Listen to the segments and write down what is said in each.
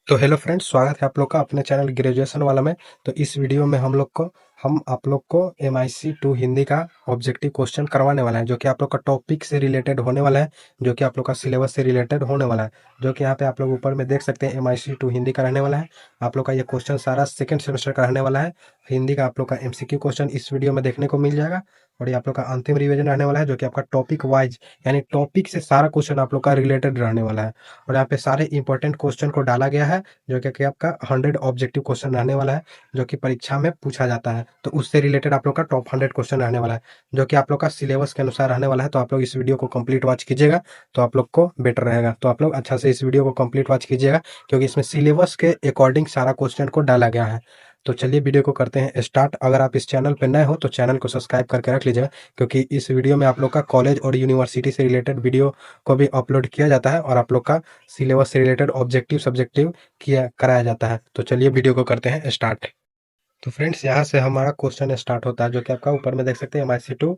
तो hello friends, स्वागत है आप लोग का अपने चैनल ग्रेजुएशन वाला में। तो इस वीडियो में हम आप लोग को MIC 2 हिंदी का ऑब्जेक्टिव क्वेश्चन करवाने वाला है, जो कि आप लोग का टॉपिक से रिलेटेड होने वाला है, जो कि आप लोग का सिलेबस से रिलेटेड होने वाला है। जो कि यहाँ पे आप लोग ऊपर में देख सकते हैं MIC 2 हिंदी का रहने वाला है। आप लोग का ये क्वेश्चन सारा सेकंड सेमेस्टर का रहने वाला है। हिंदी का आप लोग का MCQ क्वेश्चन इस वीडियो में देखने को मिल जाएगा। और ये आप लोग का अंतिम रिविजन रहने वाला है, जो कि आपका टॉपिक वाइज यानी टॉपिक से सारा क्वेश्चन आप लोग का रिलेटेड रहने वाला है। और यहाँ पे सारे इंपॉर्टेंट क्वेश्चन को डाला गया है, जो कि आपका 100 ऑब्जेक्टिव क्वेश्चन रहने वाला है, जो कि परीक्षा में पूछा जाता है। तो उससे रिलेटेड आप लोग का टॉप 100 क्वेश्चन रहने वाला है, जो कि आप लोग का सिलेबस के अनुसार रहने वाला है। तो आप लोग इस वीडियो को कंप्लीट वॉच कीजिएगा, तो आप लोग को बेटर रहेगा। तो आप लोग अच्छा से इस वीडियो को कंप्लीट वॉच कीजिएगा, क्योंकि इसमें सिलेबस के अकॉर्डिंग सारा क्वेश्चन को डाला गया है। तो चलिए वीडियो को करते हैं स्टार्ट। अगर आप इस चैनल पर नए हो तो चैनल को सब्सक्राइब करके रख लीजिएगा, क्योंकि इस वीडियो में आप लोग का कॉलेज और यूनिवर्सिटी से रिलेटेड वीडियो को भी अपलोड किया जाता है, और आप लोग का सिलेबस से रिलेटेड ऑब्जेक्टिव सब्जेक्टिव किया कराया जाता है। तो चलिए वीडियो को करते हैं स्टार्ट। तो फ्रेंड्स, यहाँ से हमारा क्वेश्चन स्टार्ट होता है, जो कि आपका ऊपर में देख सकते हैं MIC 2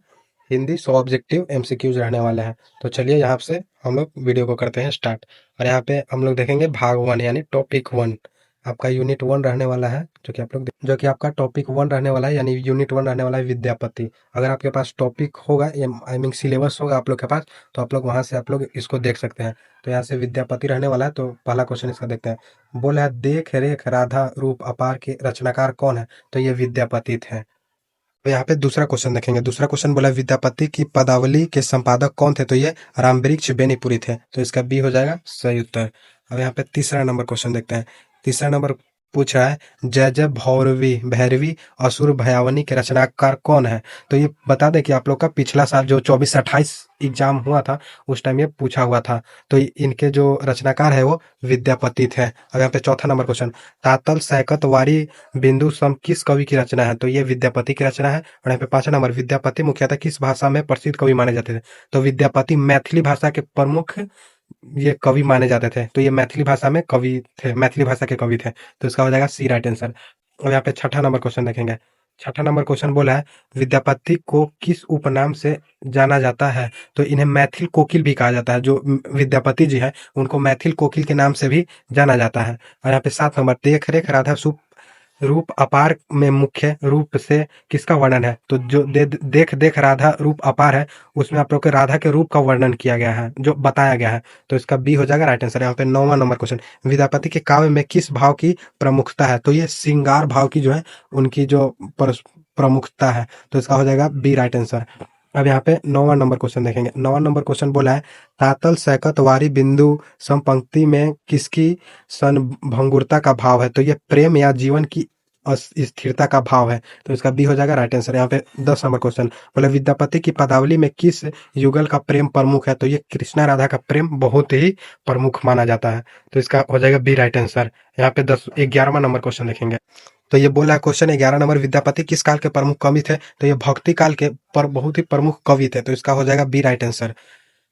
हिंदी 100 ऑब्जेक्टिव MCQs रहने वाले हैं। तो चलिए यहाँ से हम लोग वीडियो को करते हैं स्टार्ट। और यहाँ पे हम लोग देखेंगे भाग 1 यानी टॉपिक 1। आपका यूनिट 1 रहने वाला है, जो कि आपका टॉपिक 1 रहने वाला है, यानी यूनिट 1 रहने वाला है विद्यापति। अगर आपके पास टॉपिक होगा, आई मीन सिलेबस होगा आप लोग के पास, तो आप लोग वहाँ से आप लोग इसको देख सकते हैं। तो यहाँ से विद्यापति रहने वाला है। तो पहला क्वेश्चन इसका देखते हैं। बोला है, देख रेख राधा रूप अपार के रचनाकार कौन है? तो ये विद्यापति थे। तो यहाँ पे दूसरा क्वेश्चन देखेंगे। दूसरा क्वेश्चन बोला, विद्यापति की पदावली के संपादक कौन थे? तो ये रामवृक्ष बेनीपुरी थे। तो इसका बी हो जाएगा सही उत्तर। अब यहाँ पे तीसरा नंबर क्वेश्चन देखते हैं। तीसरा नंबर पूछ रहा है, जय जय भौरवी भैरवी असुर भयावनी के रचनाकार कौन है? तो ये बता दें कि आप लोग का पिछला साल जो 24-28 एग्जाम हुआ था, उस टाइम ये पूछा हुआ था। तो इनके जो रचनाकार है वो विद्यापति थे। अब यहाँ पे चौथा नंबर क्वेश्चन, तातल सैकत वारी बिंदु सम किस कवि की रचना है? तो ये विद्यापति की रचना है। और यहाँ पे पांचवा नंबर, विद्यापति मुख्यतः किस भाषा में प्रसिद्ध कवि माने जाते थे? तो विद्यापति मैथिली भाषा के प्रमुख ये कवि माने जाते थे। तो ये मैथिली भाषा में कवि थे, मैथिली भाषा के कवि थे। तो इसका हो जाएगा सी राइट आंसर। और यहाँ पे छठा नंबर क्वेश्चन देखेंगे। छठा नंबर क्वेश्चन बोला है, विद्यापति को किस उपनाम से जाना जाता है? तो इन्हें मैथिल कोकिल भी कहा जाता है। जो विद्यापति जी हैं, उनको मैथिल कोकिल के नाम से भी जाना जाता है। और यहाँ पे 7 नंबर, देख रेख राधा रूप अपार में मुख्य रूप से किसका वर्णन है? तो जो देख देख राधा रूप अपार है, उसमें आप लोग के राधा के रूप का वर्णन किया गया है, जो बताया गया है। तो इसका बी हो जाएगा राइट आंसर। यहाँ पे 9वां नंबर क्वेश्चन, विद्यापति के काव्य में किस भाव की प्रमुखता है? तो ये श्रृंगार भाव की जो है, उनकी जो प्रमुखता है। तो इसका हो जाएगा बी राइट आंसर। अब यहाँ पे 9वां नंबर क्वेश्चन देखेंगे। 9वां नंबर क्वेश्चन बोला है, तातल सैकत वारी बिंदु सम पंक्ति में किसकी संभंगुरता का भाव है? तो ये प्रेम या जीवन की स्थिरता का भाव है। तो इसका बी हो जाएगा राइट आंसर। यहाँ पे 10 नंबर क्वेश्चन बोले, विद्यापति की पदावली में किस युगल का प्रेम प्रमुख है? तो ये कृष्णा राधा का प्रेम बहुत ही प्रमुख माना जाता है। तो इसका हो जाएगा बी राइट आंसर। यहाँ पे 11वां नंबर क्वेश्चन देखेंगे। तो ये बोला है क्वेश्चन 11 नंबर, विद्यापति किस काल के प्रमुख कवि थे? तो ये भक्ति काल के पर बहुत ही प्रमुख कवि थे। तो इसका हो जाएगा बी राइट आंसर।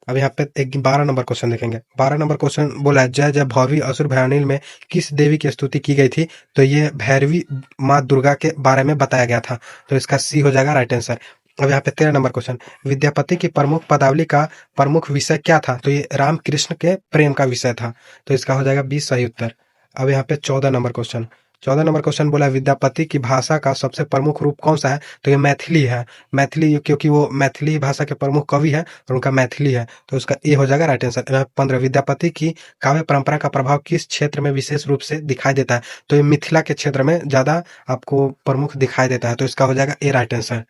अब यहाँ पे 12 नंबर क्वेश्चन देखेंगे। 12 नंबर क्वेश्चन बोला है, जय जय भौरवी असुर भयानिल में किस देवी की स्तुति की गई थी? तो ये भैरवी माँ दुर्गा के बारे में बताया गया था। तो इसका सी हो जाएगा राइट आंसर। अब यहाँ पे 13 नंबर क्वेश्चन, विद्यापति की प्रमुख पदावली का प्रमुख विषय क्या था? तो ये राम कृष्ण के प्रेम का विषय था। तो इसका हो जाएगा बी सही उत्तर। अब यहाँ पे 14 नंबर क्वेश्चन। 14 नंबर क्वेश्चन बोला, विद्यापति की भाषा का सबसे प्रमुख रूप कौन सा है? तो ये मैथिली है। मैथिली, क्योंकि वो मैथिली भाषा के प्रमुख कवि है और उनका मैथिली है। तो उसका ए हो जाएगा राइट आंसर। 15, विद्यापति की काव्य परंपरा का प्रभाव किस क्षेत्र में विशेष रूप से दिखाई देता है? तो ये मिथिला के क्षेत्र में ज्यादा आपको प्रमुख दिखाई देता है। तो इसका हो जाएगा ए राइट आंसर।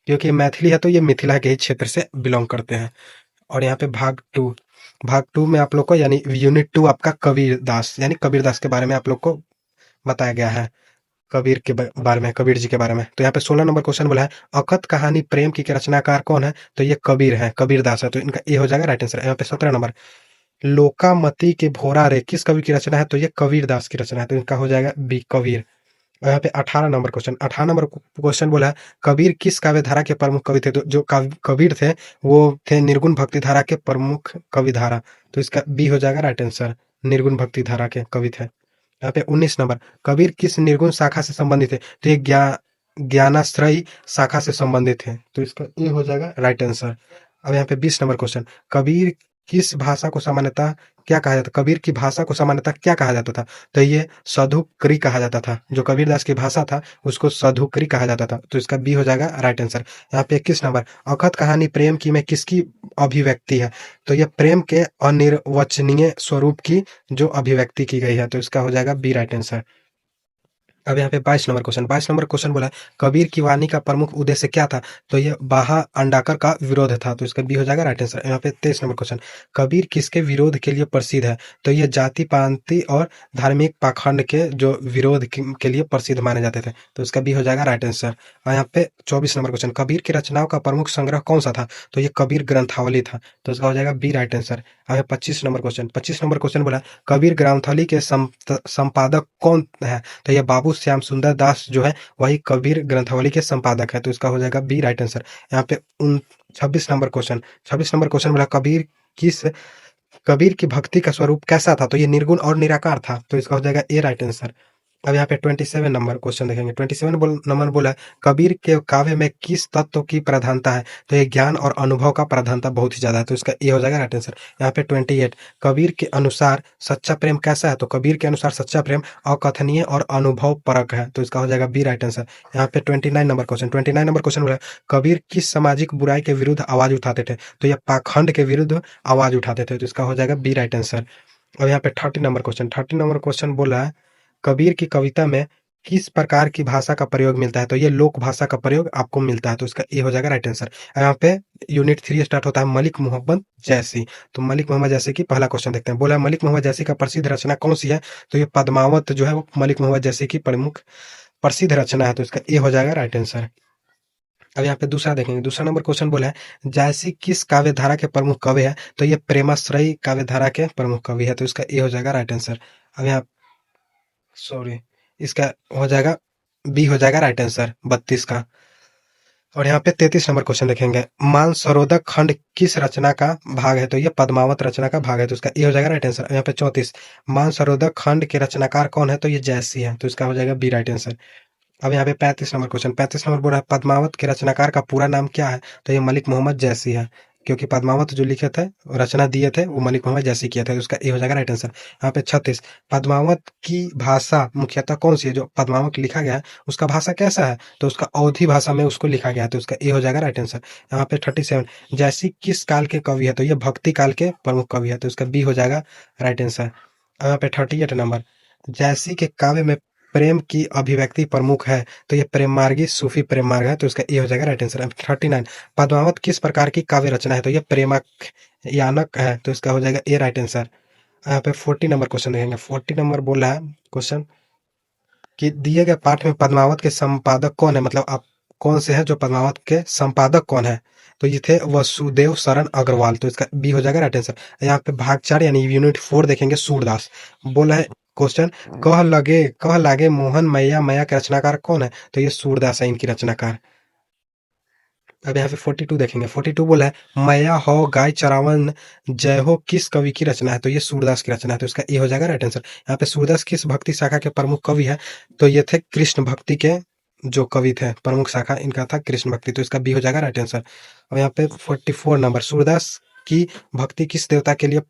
क्योंकि मैथिली है तो ये मिथिला के ही क्षेत्र से बिलोंग करते हैं। और यहाँ पे भाग 2 में आप लोग को यानी यूनिट 2 आपका कबीरदास यानी कबीरदास के बारे में आप लोग को बताया गया है। कबीर के बारे में, कबीर जी के बारे में। तो यहाँ पे 16 नंबर क्वेश्चन बोला है, अकथ कहानी प्रेम की के रचनाकार कौन है? तो ये कबीर है, कबीरदास है। तो इनका ए हो जाएगा राइट आंसर। यहाँ पे 17 नंबर, लोकामती के भोरा रे किस कवि की रचना है? तो ये कबीरदास की रचना है। तो इनका हो जाएगा बी कबीर। और यहाँ पे 18 नंबर क्वेश्चन। 18 नंबर क्वेश्चन बोला है, कबीर किस काव्य धारा के प्रमुख कवि थे? तो जो कबीर थे वो थे निर्गुण भक्ति धारा के प्रमुख कवि धारा। तो इसका बी हो जाएगा राइट आंसर, निर्गुण भक्ति धारा के कवि थे। यहाँ पे 19 नंबर, कबीर किस निर्गुण शाखा से संबंधित है? तो ये ज्ञानाश्रयी शाखा से संबंधित है। तो इसका ए हो जाएगा राइट आंसर। अब यहाँ पे 20 नंबर क्वेश्चन, कबीर किस भाषा को सामान्यतः क्या कहा जाता, कबीर की भाषा को सामान्यतः क्या कहा जाता था, तो ये साधुकरी कहा जाता था। जो कबीरदास की भाषा था उसको साधुकरी कहा जाता था, तो इसका बी हो जाएगा राइट आंसर। यहाँ पे 21 नंबर, अखत कहानी प्रेम की में किसकी अभिव्यक्ति है, तो ये प्रेम के अनिर्वचनीय स्वरूप की जो अभिव्यक्ति की गई है, तो इसका हो जाएगा बी राइट आंसर। अब यहाँ पे 22 नंबर क्वेश्चन बोला कबीर की वाणी का प्रमुख उद्देश्य क्या था, तो ये बाहा अंडाकर का विरोध था, तो इसका बी हो जाएगा राइट आंसर। यहाँ पे 23 नंबर क्वेश्चन, कबीर किसके विरोध के लिए प्रसिद्ध है, तो ये जाति पांति और धार्मिक पाखंड के जो विरोध के लिए प्रसिद्ध माने जाते थे, तो इसका बी हो जाएगा राइट आंसर। और यहाँ पे 24 नंबर क्वेश्चन, कबीर की रचनाओं का प्रमुख संग्रह कौन सा था, तो ये कबीर ग्रंथावली था, तो इसका हो जाएगा बी राइट आंसर। यहाँ 25 नंबर क्वेश्चन बोला कबीर ग्रंथावली के संपादक कौन है, तो ये बाबू श्याम सुंदर दास जो है वही कबीर ग्रंथावली के संपादक है, तो इसका हो जाएगा बी राइट आंसर। यहाँ पे 26 नंबर क्वेश्चन बोला कबीर की भक्ति का स्वरूप कैसा था, तो ये निर्गुण और निराकार था, तो इसका हो जाएगा ए राइट आंसर। अब यहाँ पे 27 नंबर क्वेश्चन देखेंगे। 27 नंबर बोला कबीर के काव्य में किस तत्व की प्रधानता है, तो ये ज्ञान और अनुभव का प्रधानता बहुत ही ज्यादा है, तो इसका ए हो जाएगा राइट आंसर। यहाँ पे 28 कबीर के अनुसार सच्चा प्रेम कैसा है, तो कबीर के अनुसार सच्चा प्रेम अकथनीय और अनुभव परक है, तो इसका हो जाएगा बी राइट आंसर। यहाँ पे 29 नंबर क्वेश्चन बोला कबीर किस सामाजिक बुराई के विरुद्ध आवाज उठाते थे, तो ये पाखंड के विरुद्ध आवाज उठाते थे, तो इसका हो जाएगा बी राइट आंसर। और यहाँ पे 30 नंबर क्वेश्चन बोला है कबीर की कविता में किस प्रकार की भाषा का प्रयोग मिलता है, तो ये लोक भाषा का प्रयोग आपको मिलता है, तो इसका ए हो जाएगा राइट आंसर। यहाँ पे यूनिट 3 स्टार्ट होता है मलिक मोहम्मद जैसी, तो मलिक मोहम्मद जैसी की पहला क्वेश्चन देखते हैं। बोला मलिक मोहम्मद जैसी का प्रसिद्ध रचना कौन सी है, तो ये पद्मावत जो है वो मलिक मोहम्मद जैसी की प्रमुख प्रसिद्ध रचना है, तो इसका ए हो जाएगा राइट आंसर। अब यहाँ पे दूसरा देखेंगे। दूसरा नंबर क्वेश्चन बोला है जैसी किस काव्य धारा के प्रमुख कवि है, तो ये प्रेमाश्रयी काव्य धारा के प्रमुख कवि है, तो इसका ए हो जाएगा राइट आंसर। अब यहाँ सॉरी इसका हो जाएगा बी हो जाएगा राइट आंसर 32 का। और यहाँ पे 33 नंबर क्वेश्चन देखेंगे मानसरोदक खंड किस रचना का भाग है, तो ये पद्मावत रचना का भाग है, तो इसका ए हो जाएगा राइट आंसर। यहाँ पे 34 मानसरोदक खंड के रचनाकार कौन है, तो ये जैसी है, तो इसका हो जाएगा बी राइट आंसर। अब यहाँ पे 35 नंबर क्वेश्चन 35 नंबर बोल रहा है पद्मावत के रचनाकार का पूरा नाम क्या है, तो ये मलिक मोहम्मद जैसी है, क्योंकि पद्मावत जो लिखे थे रचना दिए थे वो मलिक मोहम्मद जैसी किए थे, तो उसका ए हो जाएगा राइट आंसर। यहाँ पे 36 पद्मावत की भाषा मुख्यतः कौन सी है, जो पद्मावत लिखा गया है उसका भाषा कैसा है, तो उसका अवधी भाषा में उसको लिखा गया है, तो उसका ए हो जाएगा राइट आंसर। यहाँ पे 37 जैसी किस काल के कवि है, तो ये भक्ति काल के प्रमुख कवि है, तो उसका बी हो जाएगा राइट आंसर। यहाँ पे 38 नंबर जैसी के काव्य में प्रेम की अभिव्यक्ति प्रमुख है, तो ये प्रेम मार्गी सूफी प्रेम मार्ग है, तो इसका ए हो जाएगा राइट आंसर। 39 पद्मावत किस प्रकार की काव्य रचना है, तो ये प्रेमक यानक है, तो इसका हो जाएगा ए राइट आंसर। यहाँ पे 40 नंबर क्वेश्चन देखेंगे। 40 नंबर बोला है क्वेश्चन कि दिए गए पाठ में पद्मावत के संपादक कौन है, मतलब आप कौन से हैं जो पद्मावत के संपादक कौन है, तो ये थे वसुदेव शरण अग्रवाल, तो इसका बी हो जाएगा राइट आंसर। यहाँ पे भाग 4 यानी यूनिट 4 देखेंगे सूरदास। बोला है क्वेश्चन कह लागे मोहन मैया मैया के रचनाकार कौन है, तो ये सूरदास है इनकी रचनाकार। अब यहाँ पे 42 देखेंगे। 42 बोला है मैया हो गाय चरावन जय हो किस कवि की रचना है, तो ये सूरदास की रचना है, तो इसका ए हो जाएगा राइट आंसर। यहाँ पे सूरदास किस भक्ति शाखा के प्रमुख कवि है, तो ये थे कृष्ण भक्ति के जो कवि थे, प्रमुख शाखा इनका था कृष्ण भक्ति, तो इसका बी हो जाएगा राइट आंसर। और यहाँ पे 44 नंबर सूरदास की भक्ति किस देवता के लिए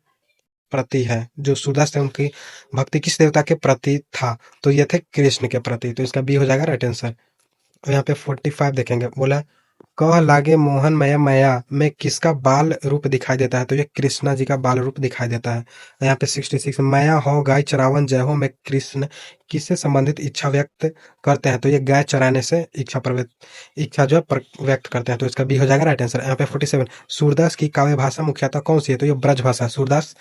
प्रति है, जो सूरदास थे उनकी भक्ति किस देवता के प्रति था, तो ये थे कृष्ण के प्रति, तो इसका बी हो जाएगा राइट आंसर। और यहाँ पे 45 देखेंगे। बोला कह लागे मोहन मैया मैया में किसका बाल रूप दिखाई देता है, तो ये कृष्णा जी का बाल रूप दिखाई देता है। यहाँ पे 66 मैया हो गाय चरावन जय हो में कृष्ण किससे संबंधित इच्छा व्यक्त करते हैं, तो ये गाय चराने से इच्छा जो है व्यक्त करते हैं, तो इसका बी हो जाएगा राइट आंसर। यहाँ पे 47 सूरदास की काव्य भाषा मुख्यतः कौन सी है, तो ये ब्रज भाषा, सूरदास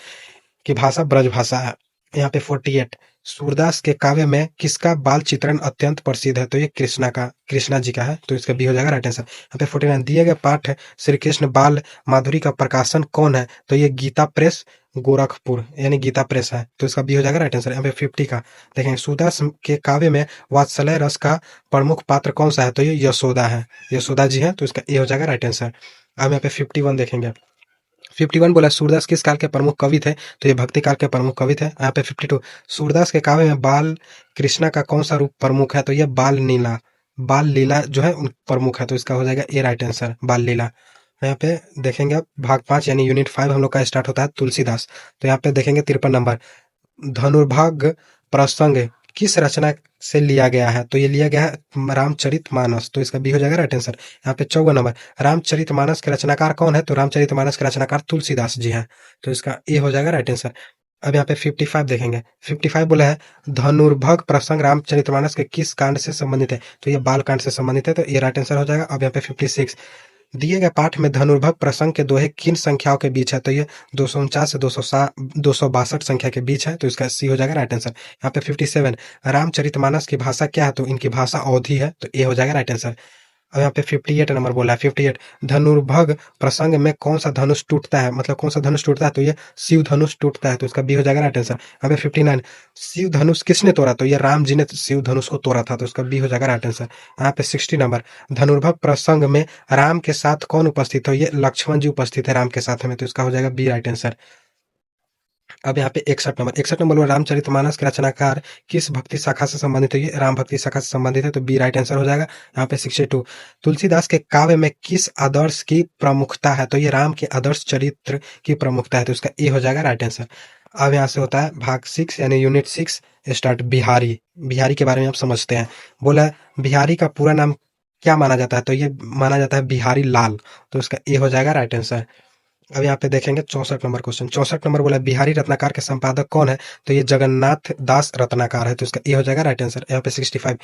की भाषा ब्रज भाषा है। यहाँ पे 48 सूरदास के काव्य में किसका बाल चित्रण अत्यंत प्रसिद्ध है, तो ये कृष्णा जी का है, तो इसका बी हो जाएगा राइट आंसर। यहाँ पे 49 दिए गए पाठ श्री कृष्ण बाल माधुरी का प्रकाशन कौन है, तो ये गीता प्रेस गोरखपुर यानी गीता प्रेस है, तो इसका बी हो जाएगा राइट आंसर। यहाँ पे 50 का देखेंगे सूरदास के काव्य में वात्सल्य रस का प्रमुख पात्र कौन सा है, तो ये यशोदा है, यशोदा जी है, तो इसका ए हो जाएगा राइट आंसर। अब यहाँ पे 51 देखेंगे। 51 बोला सूरदास किस काल के प्रमुख कवि थे, तो ये भक्ति काल के प्रमुख कवि थे। यहाँ पे 52 सूरदास के काव्य में बाल कृष्णा का कौन सा रूप प्रमुख है, तो ये बाल लीला जो है प्रमुख है, तो इसका हो जाएगा ए राइट आंसर बाल लीला। यहाँ पे देखेंगे आप भाग 5 यानी यूनिट 5 हम लोग का स्टार्ट होता है तुलसीदास। तो यहाँ पे देखेंगे 53 नंबर, धनुर्भाग प्रसंग किस रचना से लिया गया है? तो ये लिया गया है रामचरितमानस, तो इसका बी हो जाएगा राइट आंसर। यहाँ पे 54 नंबर, रामचरितमानस के रचनाकार कौन है? तो रामचरितमानस के रचनाकार तुलसीदास जी हैं, तो इसका ए हो जाएगा राइट आंसर। अब यहाँ पे 55 देखेंगे, 55 बोला है धनुर्भग प्रसंग रामचरितमानस के किस कांड से संबंधित है? तो ये बाल कांड से संबंधित है, तो ये राइट आंसर हो जाएगा। अब यहाँ पे 56, दिए गए पाठ में धनुर्भग प्रसंग के दोहे किन संख्याओं के बीच है? तो ये 249 से 262 संख्या के बीच है, तो इसका सी हो जाएगा राइट आंसर। यहाँ पे 57, रामचरितमानस की भाषा क्या है? तो इनकी भाषा अवधी है, तो ए हो जाएगा राइट आंसर। अब यहाँ पे 58 नंबर बोला है, 58, धनुर्भग प्रसंग में कौन सा धनुष टूटता है? मतलब कौन सा धनुष टूटता है? तो ये शिव धनुष टूटता है, तो इसका बी हो जाएगा राइट आंसर। यहाँ पे 59, शिव धनुष किसने तोड़ा? तो ये राम जी ने शिव धनुष को तोड़ा था, तो इसका बी हो जाएगा राइट आंसर। यहाँ पे 60 नंबर, धनुर्भग प्रसंग में राम के साथ कौन उपस्थित हो? ये लक्ष्मण जी उपस्थित है राम के साथ में, तो इसका हो जाएगा बी राइट आंसर। अब यहाँ पे 61 नंबर, 61 नंबर रामचरितमानस के रचनाकार किस भक्ति शाखा से संबंधित है? ये राम भक्ति शाखा से संबंधित है, तो बी राइट आंसर हो जाएगा। यहाँ पे 62, तुलसीदास के काव्य में किस आदर्श की प्रमुखता है? तो ये राम के आदर्श चरित्र की प्रमुखता है, तो इसका ए हो जाएगा राइट आंसर। अब यहाँ से होता है भाग 6 यानी यूनिट 6 स्टार्ट, बिहारी। बिहारी के बारे में आप समझते हैं। बोला बिहारी का पूरा नाम क्या माना जाता है? तो ये माना जाता है बिहारी लाल, तो इसका ए हो जाएगा राइट आंसर। अब यहाँ पे देखेंगे 64 नंबर क्वेश्चन, 64 नंबर बोला बिहारी रत्नाकर के संपादक कौन है? तो ये जगन्नाथ दास रत्नाकर है, तो इसका ए हो जाएगा राइट आंसर। यहाँ पे 65,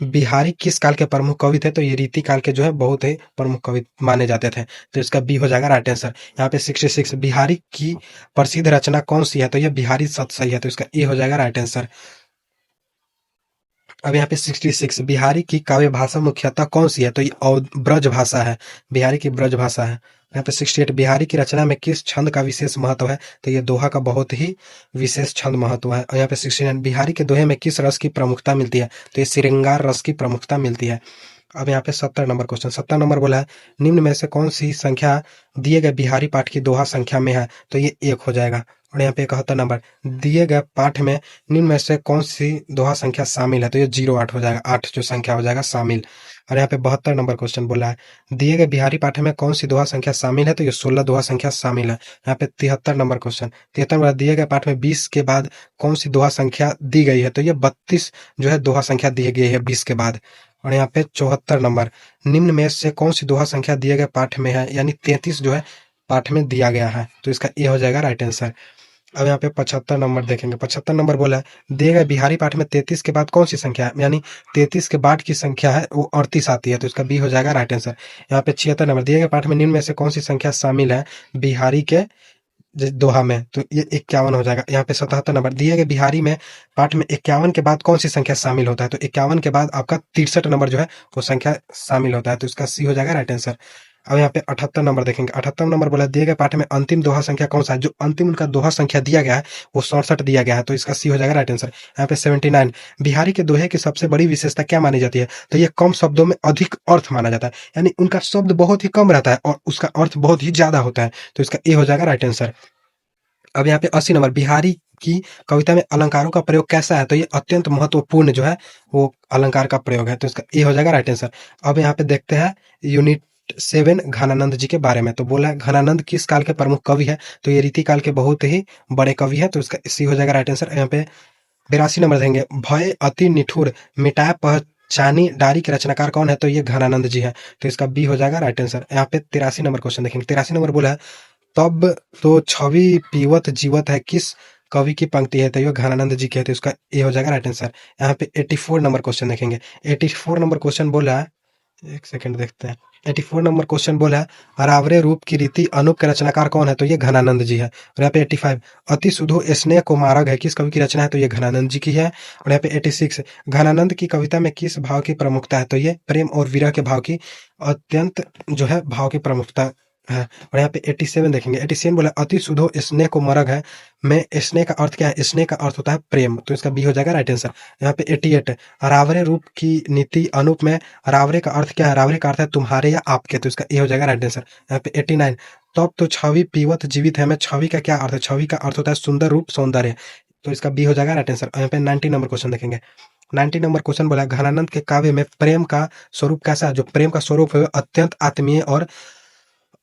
बिहारी किस काल के प्रमुख कवि थे? तो ये रीति काल के जो है बहुत ही प्रमुख कवि माने जाते थे, तो इसका बी हो जाएगा राइट आंसर। यहाँ पे 66, बिहारी की प्रसिद्ध रचना कौन सी है? तो ये बिहारी सतसई है, तो इसका ए हो जाएगा राइट आंसर। अब यहाँ पे 66, बिहारी की काव्य भाषा मुख्यतः कौन सी है? तो ये ब्रज भाषा है, बिहारी की ब्रज भाषा है। यहाँ पे 68, बिहारी की रचना में किस छंद का विशेष महत्व है? तो ये दोहा का बहुत ही विशेष छंद महत्व है। और यहाँ पे 69, बिहारी के दोहे में किस रस की प्रमुखता मिलती है? तो ये श्रृंगार रस की प्रमुखता मिलती है। अब यहाँ पे 70 नंबर क्वेश्चन, 70 नंबर बोला है निम्न में से कौन सी संख्या दिए गए बिहारी पाठ की दोहा संख्या में है? तो ये 1 हो जाएगा। और यहाँ पे 71 नंबर, दिए गए पाठ में निम्न में से कौन सी दोहा संख्या शामिल है? तो ये 08 हो जाएगा, 8 जो संख्या हो जाएगा शामिल। और यहाँ पे 72 नंबर क्वेश्चन बोला है दिए गए बिहारी पाठ में कौन सी दोहा संख्या शामिल है? तो ये 16 दोहा संख्या शामिल है। यहाँ पे 73 नंबर क्वेश्चन, 73 नंबर, दिए गए पाठ में 20 के बाद कौन सी दोहा संख्या दी गई है? तो ये 32 जो है दोहा संख्या दी गई है 20 के बाद। और यहाँ पे 74 नंबर, निम्न में से कौन सी दोहा संख्या दिए गए पाठ में है? यानी 33 जो है पाठ में दिया गया है, तो इसका ए हो जाएगा राइट आंसर। अब यहाँ पे 75 नंबर देखेंगे, 75 नंबर बोला है दिए गए बिहारी पाठ में 33 के बाद कौन सी संख्या है? यानी 33 के बाद की संख्या है वो 38 आती है, तो इसका बी हो जाएगा राइट आंसर। यहाँ पे 76 नंबर, दिए गए पाठ में निम्न में से कौन सी संख्या शामिल है बिहारी के दोहा में? तो ये 51 हो जाएगा। यहाँ पे 77 नंबर, दिए गए बिहारी में पाठ में 51 के बाद कौन सी संख्या शामिल होता है? तो 51 के बाद आपका 63 नंबर जो है वो संख्या शामिल होता है, तो इसका सी हो जाएगा राइट आंसर। अब यहाँ पे 78 नंबर देखेंगे, 78 नंबर बोला दिए गए पाठ में अंतिम दोहा संख्या कौन सा है? जो अंतिम उनका दोहा संख्या दिया गया है वो 67 दिया गया है, तो इसका सी हो जाएगा राइट आंसर। यहाँ पे 79, बिहारी के दोहे की सबसे बड़ी विशेषता क्या मानी जाती है? तो ये कम शब्दों में अधिक अर्थ माना जाता है, यानी उनका शब्द बहुत ही कम रहता है और उसका अर्थ बहुत ही ज्यादा होता है, तो इसका ए हो जाएगा राइट आंसर। अब यहाँ पे 80 नंबर, बिहारी की कविता में अलंकारों का प्रयोग कैसा है? तो ये अत्यंत महत्वपूर्ण जो है वो अलंकार का प्रयोग है, तो इसका ए हो जाएगा राइट आंसर। अब यहाँ पे देखते हैं यूनिट 7 घनानंद जी के बारे में। तो बोला है घनानंद किस काल के प्रमुख कवि है? तो ये रीति काल के बहुत ही बड़े कवि है, तो इसका सी हो जाएगा राइट आंसर। यहाँ पे 82 नंबर देंगे, भय अति निठुर मिटाए पहचानी डारी के रचनाकार कौन है? तो ये घनानंद जी है, तो इसका बी हो जाएगा राइट आंसर। यहाँ पे 83 नंबर क्वेश्चन देखेंगे, 83 नंबर बोला है तब तो छवि पीवत जीवत है किस कवि की पंक्ति है? तो ये घनानंद जी की है, तो इसका ए हो जाएगा राइट आंसर। यहाँ पे 84 नंबर क्वेश्चन देखेंगे, 84 नंबर क्वेश्चन बोला है, एक सेकंड देखते हैं। 84 नंबर क्वेश्चन बोला है अरावरे रूप की रीति अनूप के रचनाकार कौन है? तो ये घनानंद जी है। और यहाँ पे 85, अति सुधो स्नेह को मार्ग है किस कवि की रचना है? तो ये घनानंद जी की है। और यहाँ पे 86, घनानंद की कविता में किस भाव की प्रमुखता है? तो ये प्रेम और विरह के भाव की अत्यंत जो है भाव की प्रमुखता है। और यहाँ पे 87 देखेंगे, 87 बोला अति सुधो स्नेह को मरग है में स्नेह का अर्थ क्या है? स्नेह का अर्थ होता है प्रेम, तो इसका बी हो जाएगा राइट आंसर। यहाँ पे 88, रावरे रूप की नीति अनूप में रावरे का अर्थ क्या है? रावरे का अर्थ है तुम्हारे या आपके, तो इसका ए हो जाएगा राइट आंसर। यहाँ पे 89, तब तो छवि पीवत जीवित है में छवि का क्या अर्थ है? छवि का अर्थ होता है सुंदर रूप सौंदर्य, तो इसका बी हो जाएगा राइट आंसर। यहाँ पे 90 नंबर क्वेश्चन देखेंगे, 90 नंबर क्वेश्चन बोला घनानंद के काव्य में प्रेम का स्वरूप कैसा है? जो प्रेम का स्वरूप है अत्यंत आत्मीय और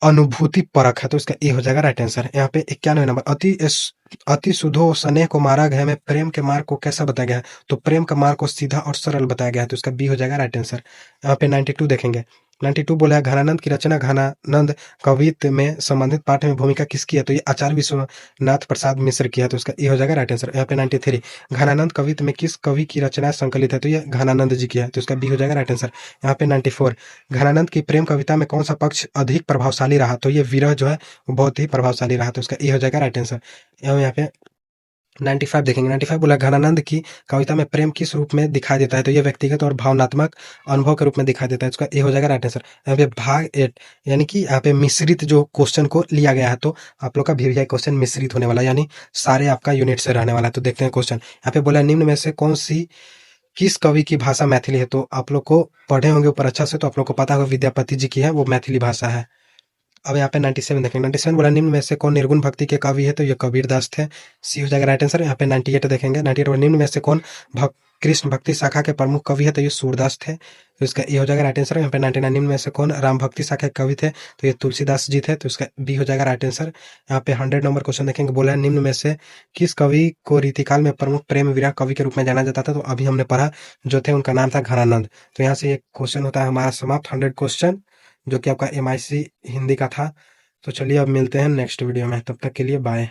अनुभूति परक है, तो इसका ए हो जाएगा राइट आंसर। यहाँ पे 91 नंबर, अति सुधो स्नेह को मारा गया में प्रेम के मार्ग को कैसा बताया गया है? तो प्रेम का मार्ग को सीधा और सरल बताया गया है, तो इसका बी हो जाएगा राइट आंसर। यहाँ पे 92 देखेंगे, 92 बोला है घनानंद की रचना घनानंद कवित्व में संबंधित पाठ में भूमिका किसकी है? तो ये आचार्य विश्वनाथ प्रसाद मिश्र की है, तो इसका ए हो जाएगा राइट आंसर। यहाँ पे 93 घनानंद कवित्व में किस कवि की रचनाएं संकलित है? तो ये घनानंद जी की है, तो इसका बी हो जाएगा राइट आंसर। यहाँ पे 94 घनानंद की प्रेम कविता में कौन सा पक्ष अधिक प्रभावशाली रहा? तो ये विरह जो है वो बहुत ही प्रभावशाली रहा, तो उसका ए हो जाएगा राइट आंसर। यहाँ पे 95 देखेंगे, 95 बोला घनानंद की कविता में प्रेम किस रूप में दिखाई देता है? तो ये व्यक्तिगत और भावनात्मक अनुभव के रूप में दिखाई देता है, इसका ए हो जाएगा राइट आंसर। यहाँ पे भाग 8 यानी कि यहाँ पे मिश्रित जो क्वेश्चन को लिया गया है, तो आप लोग का भी क्वेश्चन मिश्रित होने वाला है, यानी सारे आपका यूनिट से रहने वाला है। तो देखते हैं क्वेश्चन। यहाँ पे बोला निम्न में से कौन सी किस कवि की भाषा मैथिली है? तो आप लोग को पढ़े होंगे ऊपर अच्छा से, तो आप लोग को पता होगा विद्यापति जी की है, वो मैथिली भाषा है। अब यहाँ पे 97 देखेंगे, 97 बोला निम्न में से कौन निर्गुण भक्ति के कवि है? तो ये कबीर दास थे, सी हो जाएगा राइट आंसर। यहाँ पे 98 देखेंगे, 98 बोला निम्न में से कौन कृष्ण भक्ति शाखा के प्रमुख कवि है? तो ये सूरदास थे, तो इसका ए हो जाएगा राइट आंसर। यहाँ पे 99 निम्न में से कौन राम भक्ति शाखा के कवि थे? तो ये तुलसीदास जी थे, तो इसका बी हो जाएगा राइट आंसर। यहाँ पे 100 नंबर क्वेश्चन देखेंगे, बोला है निम्न में से किस कवि को रीतिकाल में प्रमुख प्रेम विरह कवि के रूप में जाना जाता था? तो अभी हमने पढ़ा जो थे उनका नाम था घनानंद। तो यहाँ से ये क्वेश्चन होता है हमारा समाप्त, 100 क्वेश्चन जो कि आपका MIC हिंदी का था। तो चलिए अब मिलते हैं नेक्स्ट वीडियो में, तब तक के लिए बाय।